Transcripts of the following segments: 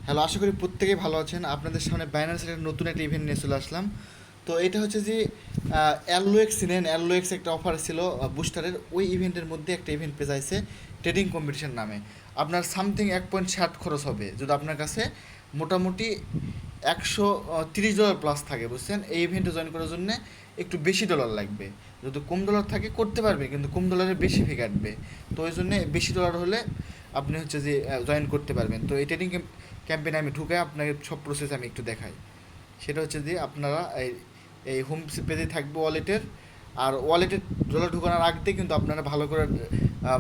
Hello, আশা করি প্রত্যেকেই ভালো আছেন। আপনাদের সামনে বাইন্যান্সের একটা নতুন একটা ইভেন্ট নিয়ে চলে আসলাম। তো এটা হচ্ছে যে অ্যালোএক্স চিনেন, অ্যালোএক্স একটা অফার ছিল বুস্টারের। ওই ইভেন্টের মধ্যে একটা ইভেন্ট পেজ আছে ট্রেডিং কম্পিটিশন নামে। আপনার সামথিং 1.60 খরচ হবে যদি আপনার কাছে মোটামুটি $130 প্লাস থাকে, বুঝছেন। এই ইভেন্টে জয়েন করার জন্য একটু বেশি ডলার লাগবে। যদি কম ডলার থাকে করতে পারবে, কিন্তু কম ডলারের বেশি ফি কাটবে। তো ওই জন্যে বেশি ডলার হলে আপনি হচ্ছে যে জয়েন করতে পারবেন। তো এই ট্রেডিং ক্যাম্পেইনে আমি ঢুকে আপনাকে সব প্রসেস আমি একটু দেখাই। সেটা হচ্ছে যে আপনারা এই এই হোম পেজে থাকবে ওয়ালেটের। আর ওয়ালেটের ডলার ঢোকানোর আগতে কিন্তু আপনারা ভালো করে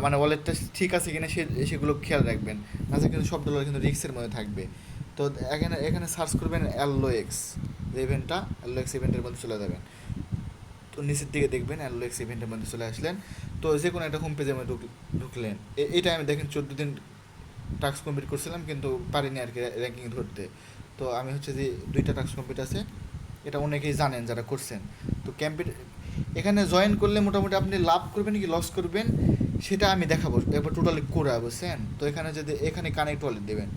মানে ওয়ালেটটা ঠিক আছে কিনা সেগুলো খেয়াল রাখবেন। তাছাড়া কিন্তু সব ডলার কিন্তু রিস্কের মধ্যে থাকবে। তো এখানে এখানে সার্চ করবেন অ্যালোএক্স, যে ইভেন্টটা অ্যালোএক্স ইভেন্টের মধ্যে চলে যাবেন। তো নিচের দিকে দেখবেন অ্যালোএক্স ইভেন্টের মধ্যে চলে আসলেন। তো যে কোনো একটা হোম পেজের মধ্যে ঢুকলেন। এইটা আমি দেখেন 14 দিন টাস্ক কমপ্লিট করছিলাম, কিন্তু পারিনি আর কি র্যাঙ্কিং ধরতে। তো আমি হচ্ছে যে 2টা টাস্ক কমপ্লিট আছে, এটা অনেকেই জানেন যারা করছেন। তো এখানে জয়েন করলে মোটামুটি আপনি লাভ করবেন কি লস করবেন সেটা আমি দেখাবো এবার টোটালি করে, বুঝছেন। তো এখানে যদি এখানে কানেক্ট ওয়ালেট দেবেন,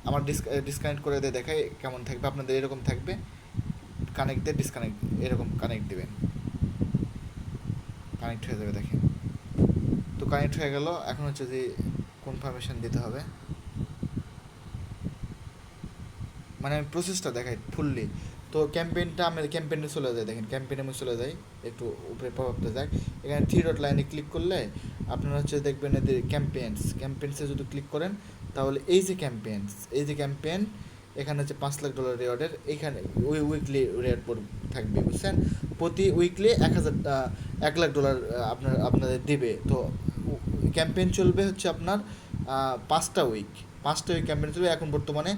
আমার ডিসকানেক্ট করে দিয়ে দেখাই কেমন থাকবে। আপনাদের এরকম থাকবে, কানেক্ট দিয়ে ডিসকানেক্ট, এরকম কানেক্ট দেবেন, কানেক্ট হয়ে যাবে দেখেন। তো কানেক্ট হয়ে গেল। এখন হচ্ছে যে কনফার্মেশন দিতে হবে, মানে আমি প্রসেসটা দেখাই ফুললি। তো ক্যাম্পেইনটা আমি ক্যাম্পেইনে চলে যাই, দেখেন ক্যাম্পেইনে আমি চলে যাই, একটু উপরে পপআপতে যাই। এখানে 3 ডট লাইনে ক্লিক করলে আপনারা হচ্ছে দেখবেন এদের ক্যাম্পেইনসে যদি ক্লিক করেন তাহলে এই যে ক্যাম্পেইন এখানে হচ্ছে $5 লাখ রেওয়ার্ডের। এখানে উইকলি রেওয়ার্ড থাকবে, বুঝছেন। প্রতি উইকলি 1 লাখ ডলার আপনাদের দিবে। তো ক্যাম্পেইন চলবে হচ্ছে আপনার 5টা উইক ক্যাম্পেইন চলবে এখন বর্তমানে।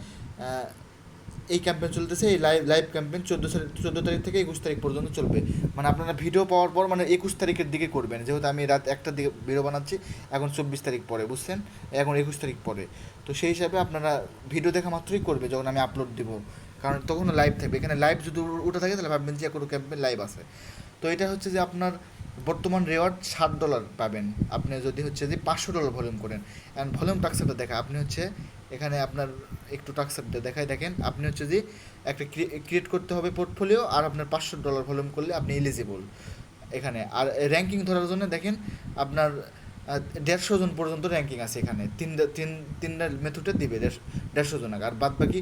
এই ক্যাম্পেইন চলতেছে, এই লাইভ ক্যাম্পেইন 14 তারিখ থেকে 21 তারিখ পর্যন্ত চলবে। মানে আপনারা ভিডিও পাওয়ার পর মানে 21 তারিখের দিকে করবেন, যেহেতু আমি রাত 1টার দিকে ভিডিও বানাচ্ছি। এখন 24 তারিখ পরে, বুঝছেন, এখন 21 তারিখ পরে। তো সেই হিসাবে আপনারা ভিডিও দেখা মাত্রই করবে যখন আমি আপলোড দিব, কারণ তখন লাইভ থাকবে। এখানে লাইভ যদি উঠে থাকে তাহলে ভাববেন যে কোনো ক্যাম্পেইন লাইভ আছে। তো এটা হচ্ছে যে আপনার বর্তমান রেওয়ার্ড $60 পাবেন আপনি যদি হচ্ছে যে $500 ভলিউম করেন। অ্যান্ড ভলিউম টাক্সারটা দেখা আপনি হচ্ছে এখানে আপনার একটু টাক্সারটা দেখায়, দেখেন আপনি হচ্ছে যে একটা ক্রিয়েট করতে হবে পোর্টফোলিও, আর আপনার $500 ভলিউম করলে আপনি এলিজিবল এখানে। আর র্যাঙ্কিং ধরার জন্য দেখেন আপনার 150 জন পর্যন্ত র্যাঙ্কিং আছে এখানে। তিনটা মেথডে দিবে 150 জন, আর বাদ বাকি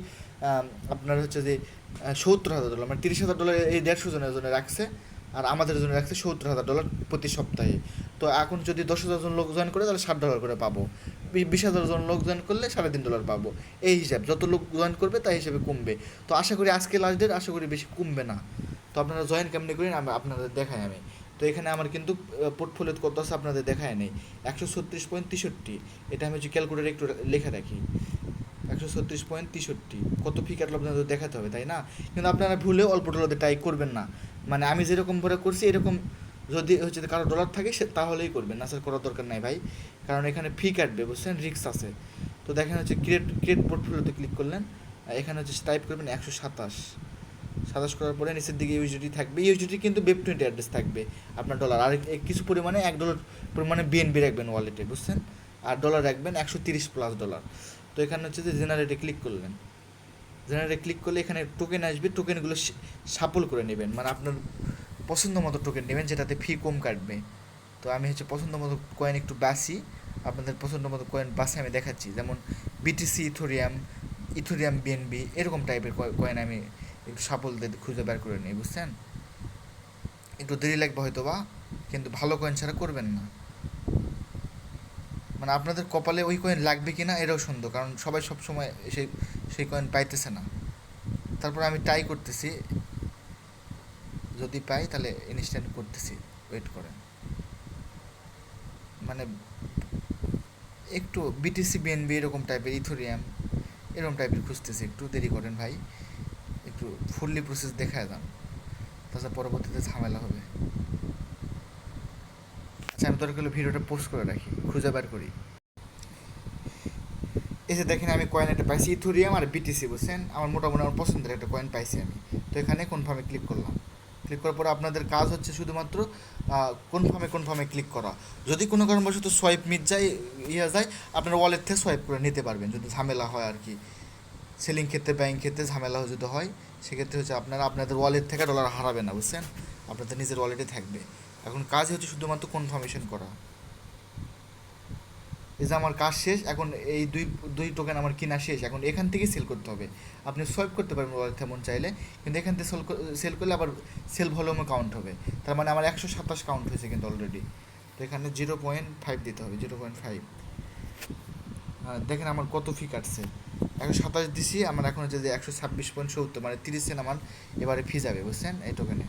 আপনার হচ্ছে যে $70,000 মানে $30,000 এই 150 জনের জন্য রাখছে। আর আমাদের জন্য রাখছে $70,000 প্রতি সপ্তাহে। তো এখন যদি 10,000 জন লোক জয়েন করে তাহলে $60 করে পাবো। 20,000 জন লোক জয়েন করলে $3.5 পাবো। এই হিসাব, যত লোক জয়েন করবে তাই হিসেবে কমবে। তো আশা করি আজকে লাস্ট ডেট, আশা করি বেশি কমবে না। তো আপনারা জয়েন কেমনি করেন আমি আপনাদের দেখাই আমি। তো এখানে আমার কিন্তু পোর্টফোলিও কত আছে আপনাদের দেখায় নেই। 136.63, এটা আমি হচ্ছে ক্যালকুলেটারে একটু লেখা রাখি। 136.63 কত ফি কাটলো আপনাদের দেখাতে হবে, তাই না? কিন্তু আপনারা ভুলেও অল্প ডলারে ট্রাই করবেন না। মানে আমি যেরকম ভরে করছি এরকম যদি হচ্ছে কারো ডলার থাকে সে তাহলেই করবেন, না স্যার করার দরকার নাই ভাই, কারণ এখানে ফি কাটবে, বুঝছেন, রিস্ক আছে। তো দেখেন হচ্ছে ক্রিয়েট পোর্টফোলিওতে ক্লিক করলেন। এখানে হচ্ছে টাইপ করবেন 127 করার পরে নিচের দিকে ইউজিটি থাকবে। ইউজিটি কিন্তু ওয়েব20 অ্যাড্রেস থাকবে আপনার ডলার। আর কিছু পরিমাণে $1 পরিমাণে বিএনবি রাখবেন ওয়ালেটে, বুঝছেন। আর ডলার রাখবেন $130+। তো এখানে হচ্ছে যে জেনারেটে ক্লিক করলেন। জেনারেটে ক্লিক করলে এখানে টোকেন আসবে, টোকেনগুলো সাপল করে নেবেন, মানে আপনার পছন্দ মতো টোকেন নেবেন যেটাতে ফি কম কাটবে। তো আমি হচ্ছে পছন্দ মতো কয়েন একটু বাসি, আপনাদের পছন্দ মতো কয়েন বাসে আমি দেখাচ্ছি। যেমন বিটিসি, ইথোরিয়াম বিএনবি, এরকম টাইপের কয়েন আমি একটু সাপল দিয়ে খুঁজে বের করে নিই, বুঝছেন। একটু দেরি লাগবে হয়তো বা, কিন্তু ভালো কয়েন ছাড়া করবেন না। মানে আপনাদের কপালে ওই কয়েন লাগবে কি না এটাও সন্দেহ, কারণ সবাই সব সময় সেই কয়েন পাইতেছে না। তারপর আমি ট্রাই করতেছি, যদি পাই তাহলে ইনস্ট্যান্ট করতেছি, ওয়েট করেন। মানে একটু বিটিসি বিএনবি এরকম টাইপের, ইথোরিয়াম এরকম টাইপের খুঁজতেছি, একটু দেরি করেন ভাই, একটু ফুললি প্রসেস দেখায় যান, তাছাড়া পরবর্তীতে ঝামেলা হবে। আচ্ছা, আমি তোর ভিডিওটা পোস্ট করে রাখি, খুঁজে বার করি। এই যে দেখেন আমি কয়েন একটা পাইছি, ইথোরিয়াম আর বিটিসি, বুঝছেন, আমার মোটামুটি আমার পছন্দের একটা কয়েন পাইছি আমি। তো এখানে কনফার্মে ক্লিক করলাম। ক্লিক করার পরে আপনাদের কাজ হচ্ছে শুধুমাত্র কনফার্মে ক্লিক করা। যদি কোনো কারণবশত সোয়াইপ মিস যায়, যায়, আপনার ওয়ালেট থেকে সোয়াইপ করে নিতে পারবেন যদি ঝামেলা হয় আর কি। সেলিং ক্ষেত্রে বাইং ক্ষেত্রে ঝামেলা যদি হয়, সেক্ষেত্রে হচ্ছে আপনারা আপনাদের ওয়ালেট থেকে ডলার হারাবে না, বুঝছেন, আপনাদের নিজের ওয়ালেটে থাকবে। এখন কাজ হচ্ছে শুধুমাত্র কনফার্মেশন করা। এই যে আমার কাজ শেষ, এখন এই দুই দুই টোকেন আমার কিনা শেষ, এখন এখান থেকেই সেল করতে হবে। আপনি সোয়াইপ করতে পারবেন ওয়ালেট তেমন চাইলে, কিন্তু এখান থেকে সেল করলে আবার সেল ভলিউমও কাউন্ট হবে। তার মানে আমার 127 কাউন্ট হয়েছে কিন্তু অলরেডি। তো এখানে 0.5 দিতে হবে, 0.5। দেখেন আমার কত ফি কাটছে, 127 দিছি, আমার এখন হচ্ছে যে 126.70, মানে 30 সেন্ট আমার এবারে ফি যাবে, বুঝছেন, এই টোকেনে।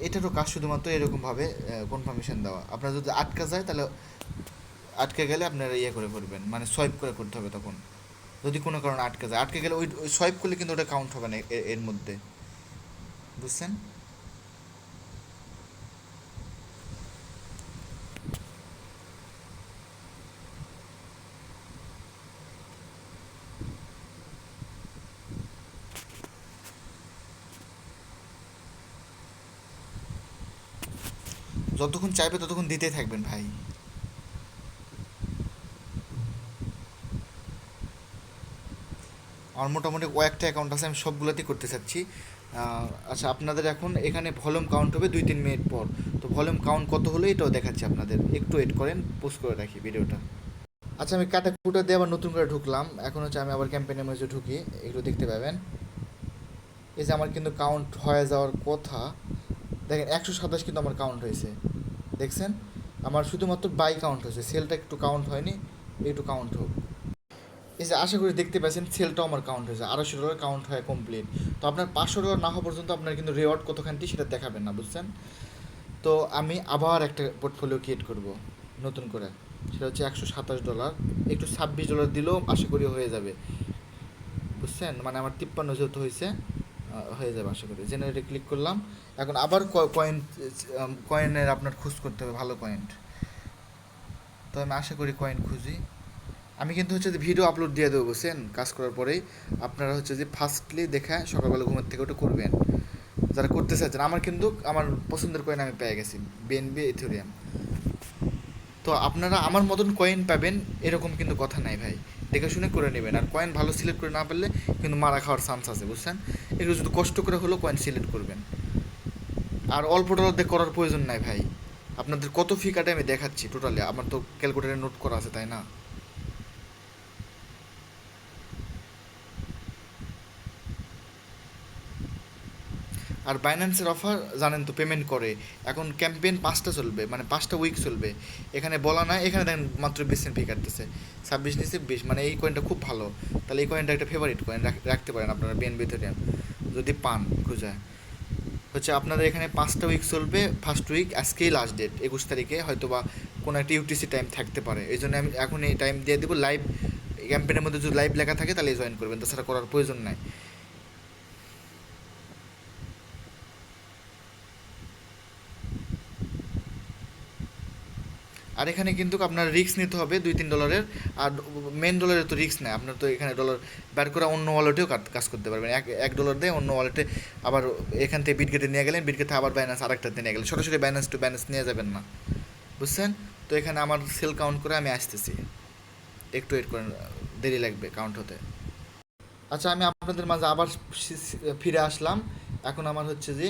এটারও কাজ শুধুমাত্র এরকমভাবে কনফার্মেশন দেওয়া। আপনার যদি আটকা যায় তাহলে আটকে গেলে আপনারা ইয়ে করে করবেন, মানে সোয়াইপ করে করতে হবে তখন। যদি কোনো কারণে আটকে যায়, আটকে গেলে ওই সোয়াইপ করলে কিন্তু ওটা কাউন্ট হবে না এর মধ্যে, বুঝছেন। যতক্ষণ চাইবে ততক্ষণ দিতেই থাকবেন ভাই। আমার মোটামুটি কয়েকটা অ্যাকাউন্ট আছে, আমি সবগুলোতেই করতে চাচ্ছি। আচ্ছা, আপনাদের এখন এখানে ভলিউম কাউন্ট হবে 2-3 মিনিট পর। তো ভলিউম কাউন্ট কত হলো এটাও দেখাচ্ছি আপনাদের, একটু ওয়েট করেন, পোস্ট করে রাখি ভিডিওটা। আচ্ছা, আমি কাটাকুটা দিয়ে আবার নতুন করে ঢুকলাম, এখন হচ্ছে আমি আবার ক্যাম্পেইনের মধ্যে ঢুকি, একটু দেখতে পাবেন। এই যে আমার কিন্তু কাউন্ট হয়ে যাওয়ার কথা, দেখেন 127 কিন্তু আমার কাউন্ট হয়েছে, দেখছেন। আমার শুধুমাত্র বাই কাউন্ট হয়েছে, সেলটা একটু কাউন্ট হয়নি, একটু কাউন্ট হোক। এই যে আশা করি দেখতে পাচ্ছেন সেলটাও আমার কাউন্ট হয়েছে, $200 কাউন্ট হয় কমপ্লিট। তো আপনার $500 না হওয়া পর্যন্ত আপনার কিন্তু রেওয়ার্ড কতখানটি সেটা দেখাবেন না, বুঝছেন। তো আমি আবার একটা পোর্টফোলিও ক্রিয়েট করব নতুন করে, সেটা হচ্ছে $127, একটু $26 দিলেও আশা করি হয়ে যাবে, বুঝছেন, মানে আমার 53 যেহেতু হয়েছে, হয়ে যাবে আশা করি। জেনারেটে ক্লিক করলাম, এখন আবার কয়েনের আপনার খোঁজ করতে হবে, ভালো কয়েন। তো আমি আশা করি কয়েন খুঁজি। আমি কিন্তু হচ্ছে যে ভিডিও আপলোড দিয়ে দেবো, বুঝছেন, কাজ করার পরেই। আপনারা হচ্ছে যে ফার্স্টলি দেখা সকালবেলা ঘুমের থেকে ওটা করবেন, যারা করতে চাচ্ছেন। আমার কিন্তু আমার পছন্দের কয়েন আমি পেয়ে গেছি, বিএনবি ইথেরিয়াম। তো আপনারা আমার মতন কয়েন পাবেন এরকম কিন্তু কথা নাই ভাই, দেখে শুনে করে নেবেন। আর কয়েন ভালো সিলেক্ট করে না পারলে কিন্তু মারা খাওয়ার চান্স আছে, বুঝছেন। একটু যদি কষ্ট করে হলেও কয়েন সিলেক্ট করবেন। আর অল্প ডলার দিয়ে করার প্রয়োজন নাই ভাই, আপনাদের কত ফি কাটে আমি দেখাচ্ছি টোটালি, আমার তো ক্যালকুলেটারে নোট করা আছে, তাই না। আর বাইন্যান্সের অফার জানেন তো, পেমেন্ট করে। এখন ক্যাম্পেইন 5টা চলবে, মানে 5টা উইক চলবে, এখানে বলা নাই। এখানে দেখেন মাত্র 20 সেন্ট ফি কাটতেছে, 26 নিচে 20, মানে এই কয়েনটা খুব ভালো। তাহলে এই কয়েনটা একটা ফেভারিট কয়েন রাখতে পারেন আপনারা বিএনবি ইথেরিয়াম যদি পান খুঁজে। হচ্ছে আপনাদের এখানে 5টা উইক চলবে, ফার্স্ট উইক আজকেই লাস্ট ডেট, 21 তারিখে হয়তো বা কোনো একটা ইউটিসি টাইম থাকতে পারে, এই জন্য আমি এখন এই টাইম দিয়ে দেবো। লাইভ ক্যাম্পেইনের মধ্যে যদি লাইভ লেখা থাকে তাহলে জয়েন করবেন, তাছাড়া করার প্রয়োজন নাই। আর এখানে কিন্তু আপনার রিস্ক নিতে হবে $2-3। আর মেন ডলারের তো রিস্ক নেই, আপনার তো এখানে ডলার বের করে অন্য ওয়ালেটেও কাজ করতে পারবেন। $1 দিয়ে অন্য ওয়ালেটে, আবার এখান থেকে বিটগেটে নিয়ে গেলেন, বিটগেটে আবার বাইন্যান্স আরেকটাতে নিয়ে গেলেন, সরাসরি বাইন্যান্স টু বাইন্যান্স নিয়ে যাবেন না, বুঝছেন। তো এখানে আমার সেল কাউন্ট করে আমি আসতেছি, একটু ওয়েট করেন, দেরি লাগবে কাউন্ট হতে। আচ্ছা, আমি আপনাদের মাঝে আবার ফিরে আসলাম। এখন আমার হচ্ছে যে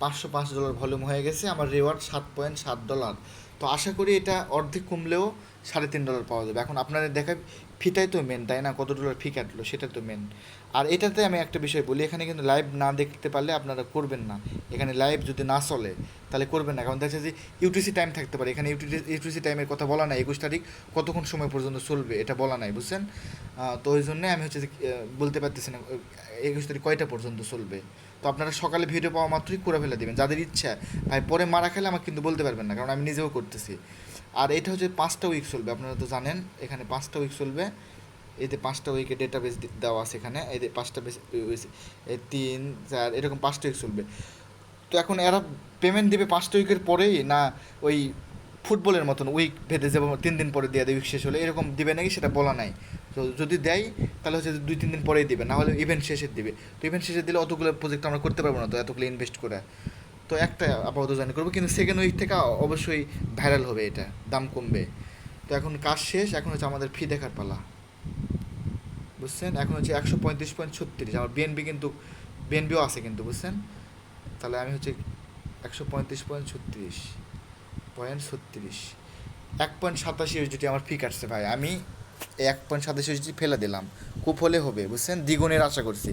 $505 ভলিউম হয়ে গেছে, আমার রিওয়ার্ড $7.7। তো আশা করি এটা অর্ধেক কমলেও $3.5 পাওয়া যাবে। এখন আপনাদের দেখা ফিটাই তো মেন, তাই না, কত ডলার ফি কাটলো সেটা তো মেন। আর এটাতে আমি একটা বিষয় বলি, এখানে কিন্তু লাইভ না দেখতে পারলে আপনারা করবেন না। এখানে লাইভ যদি না চলে তাহলে করবেন না, কারণ দেখা যাচ্ছে যে ইউটিসি টাইম থাকতে পারে, এখানে ইউটিসি টাইমের কথা বলা নাই, 21 তারিখ কতক্ষণ সময় পর্যন্ত চলবে এটা বলা নাই, বুঝছেন। তো ওই জন্যে আমি হচ্ছে যে বলতে পারতেছি না 21 তারিখ কয়টা পর্যন্ত চলবে। তো আপনারা সকালে ভিডিও পাওয়া মাত্রই করে ফেলে দেবেন, যাদের ইচ্ছা। ভাই পরে মারা খেলে আমাকে কিন্তু বলতে পারবেন না, কারণ আমি নিজেও করতেছি। আর এটা হচ্ছে 5টা উইক চলবে, আপনারা তো জানেন এখানে 5টা উইক চলবে। এতে 5টা উইকের ডেটাবেস দেওয়া আছে এখানে, এই 5টা বেস, 3-4 এরকম 5টা উইক চলবে। তো এখন এরা পেমেন্ট দিবে 5টা উইকের পরেই, না ওই ফুটবলের মতন উইক ভেদে যাবো 3 দিন পরে দিয়ে দেয় উইক শেষ হলে, এরকম দিবে নাকি সেটা বলা নাই। তো যদি দেয় তাহলে হচ্ছে 2-3 দিন পরেই দিবে, না হলে ইভেন্ট শেষে দিবে। তো ইভেন্ট শেষে দিলে অতগুলো প্রজেক্ট আমরা করতে পারবো না, তো এতগুলো ইনভেস্ট করে। তো একটা আপাতত জয়েন করবো, কিন্তু সেকেন্ড উইক থেকে অবশ্যই ভাইরাল হবে, এটা দাম কমবে। তো এখন কাজ শেষ, এখন হচ্ছে আমাদের ফি দেখার পালা, বুঝছেন? এখন হচ্ছে 135.36, আমার বিএনবি কিন্তু বিএনবিও আছে কিন্তু, বুঝছেন? তাহলে আমি হচ্ছে 135.36 1.87 ইউএসডিটি আমার ফি কাটছে ভাই। আমি এই 1.87 ইউএসডি ফেলে দিলাম, খুব হলে হবে, বুঝছেন? দ্বিগুণের আশা করছি,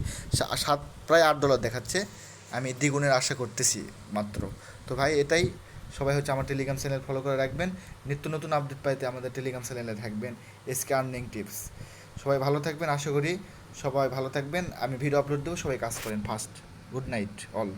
প্রায় $8 দেখাচ্ছে, আমি দ্বিগুণের আশা করতেছি মাত্র। তো ভাই এটাই, সবাই হচ্ছে আমার টেলিগ্রাম চ্যানেল ফলো করে রাখবেন, নিত্য নতুন আপডেট পাইতে আমাদের টেলিগ্রাম চ্যানেলে থাকবেন, এসকে আর্নিং টিপস। সবাই ভালো থাকবেন, আশা করি সবাই ভালো থাকবেন। আমি ভিডিও আপলোড দেবো, সবাই কাজ করেন ফাস্ট। Good night all.